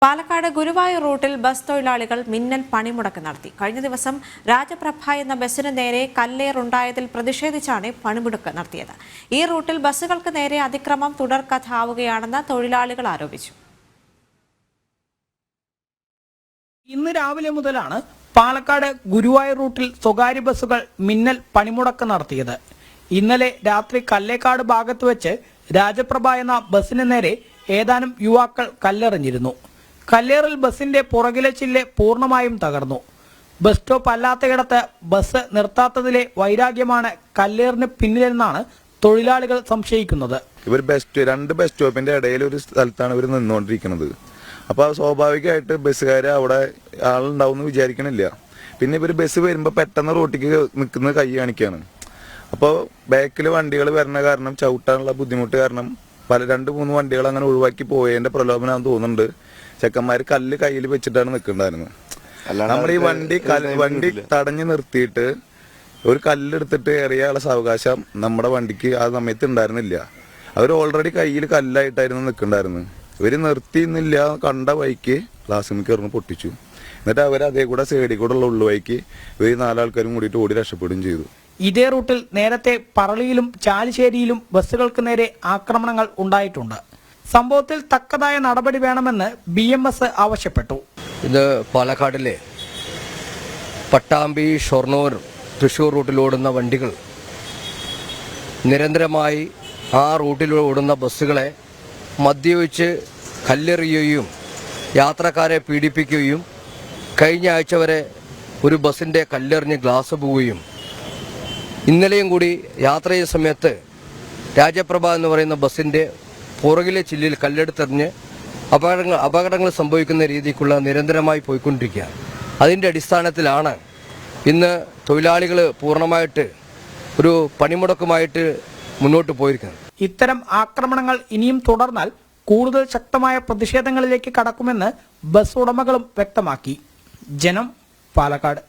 പാലക്കാട് ഗുരുവായൂർ റൂട്ടിൽ ബസ് തൊഴിലാളികൾ മിന്നൽ പണിമുടക്ക് നടത്തി. കഴിഞ്ഞ ദിവസം രാജപ്രഭ എന്ന ബസിന് നേരെ കല്ലേറുണ്ടായതിൽ പ്രതിഷേധിച്ചാണ് പണിമുടക്ക് നടത്തിയത്. ഈ റൂട്ടിൽ ബസ്സുകൾക്ക് നേരെ അതിക്രമം തുടർക്കഥാവുകയാണെന്ന് തൊഴിലാളികൾ ആരോപിച്ചു. ഇന്ന് രാവിലെ മുതലാണ് പാലക്കാട് ഗുരുവായൂർ റൂട്ടിൽ സ്വകാര്യ ബസ്സുകൾ മിന്നൽ പണിമുടക്ക് നടത്തിയത്. ഇന്നലെ രാത്രി കല്ലേക്കാട് ഭാഗത്ത് വെച്ച് രാജപ്രഭ എന്ന ബസിന് നേരെ ഏതാനും യുവാക്കൾ കല്ലെറിഞ്ഞിരുന്നു. കല്ലേറിൽ ബസിന്റെ പുറകിലെ ചില്ല് പൂർണ്ണമായും തകർന്നു. ബസ് സ്റ്റോപ്പ് അല്ലാത്തയിടത്ത് ബസ് നിർത്താത്തതിലെ വൈരാഗ്യമാണ് കല്ലേറിന് പിന്നിലെന്നാണ് തൊഴിലാളികൾ സംശയിക്കുന്നത്. രണ്ട് ബസ് സ്റ്റോപ്പിന്റെ ഇടയിൽ ഒരു സ്ഥലത്താണ് ഇവർ നിന്നുകൊണ്ടിരിക്കുന്നത്. അപ്പോൾ സ്വാഭാവികമായിട്ട് ബസ്സുകാർ അവിടെ ആളുണ്ടാവും എന്ന് വിചാരിക്കണില്ല. പിന്നെ ഇവർ ബസ് വരുമ്പോൾ പെട്ടെന്ന് റോട്ടിക്ക് നിൽക്കുന്നത് കൈ കാണിക്കുകയാണ്. അപ്പോൾ ബാക്കിൽ വണ്ടികൾ വരുന്ന കാരണം ചവിട്ടാനുള്ള ബുദ്ധിമുട്ട് കാരണം 2-3 വണ്ടികൾ അങ്ങനെ ഒഴിവാക്കി പോയതിന്റെ പ്രലോഭനം തോന്നുന്നുണ്ട്. ചെക്കന്മാർ കല്ല് കയ്യിൽ വെച്ചിട്ടാണ് നിൽക്കണ്ടായിരുന്നത്. നമ്മൾ ഈ വണ്ടി തടഞ്ഞു നിർത്തിയിട്ട് ഒരു കല്ലെടുത്തിട്ട് എറിയാനുള്ള സാവകാശം നമ്മുടെ വണ്ടിക്ക് ആ സമയത്ത് ഉണ്ടായിരുന്നില്ല. അവർ ഓൾറെഡി കയ്യിൽ കല്ലായിട്ടായിരുന്നു നിൽക്കണ്ടായിരുന്നത്. ഇവര് നിർത്തിയില്ല, കണ്ട വഴിക്ക് ഗ്ലാസ്സിൽ കയറുന്നു പൊട്ടിച്ചു. എന്നിട്ട് അവർ അതേ കൂടെ സൈഡിൽ കൂടെ ഉള്ള ഉള്ളുവഴിക്ക് ഇവർ 4 ആൾക്കാരും കൂടിയിട്ട് ഓടി രക്ഷപ്പെടുകയും ചെയ്തു. ഇതേ റൂട്ടിൽ നേരത്തെ പറളിയിലും ചാലിശ്ശേരിയിലും ബസ്സുകൾക്ക് നേരെ ആക്രമണങ്ങൾ ഉണ്ടായിട്ടുണ്ട്. സംഭവത്തിൽ തക്കതായ നടപടി വേണമെന്ന് BMS ആവശ്യപ്പെട്ടു. ഇത് പാലക്കാടിലെ പട്ടാമ്പി, ഷൊർണൂർ, തൃശ്ശൂർ റൂട്ടിലോടുന്ന വണ്ടികൾ നിരന്തരമായി ആ റൂട്ടിലോടുന്ന ബസ്സുകളെ മദ്യപിച്ച് കല്ലെറിയുകയും യാത്രക്കാരെ പീഡിപ്പിക്കുകയും കഴിഞ്ഞ ആഴ്ച വരെ ഒരു ബസ്സിൻ്റെ കല്ലെറിഞ്ഞ് ഗ്ലാസ് പോവുകയും ഇന്നലെയും കൂടി യാത്ര ചെയ്ത സമയത്ത് രാജപ്രഭ എന്ന് പറയുന്ന ബസ്സിൻ്റെ പുറകിലെ ചില്ലിൽ കല്ലെടുത്തെറിഞ്ഞ് അപകടങ്ങൾ സംഭവിക്കുന്ന രീതിക്കുള്ള നിരന്തരമായി പോയിക്കൊണ്ടിരിക്കുക. അതിൻ്റെ അടിസ്ഥാനത്തിലാണ് ഇന്ന് തൊഴിലാളികൾ പൂർണ്ണമായിട്ട് ഒരു പണിമുടക്കുമായിട്ട് മുന്നോട്ട് പോയിരിക്കുന്നത്. ഇത്തരം ആക്രമണങ്ങൾ ഇനിയും തുടർന്നാൽ കൂടുതൽ ശക്തമായ പ്രതിഷേധങ്ങളിലേക്ക് കടക്കുമെന്ന് ബസ് ഉടമകളും വ്യക്തമാക്കി. ജനം, പാലക്കാട്.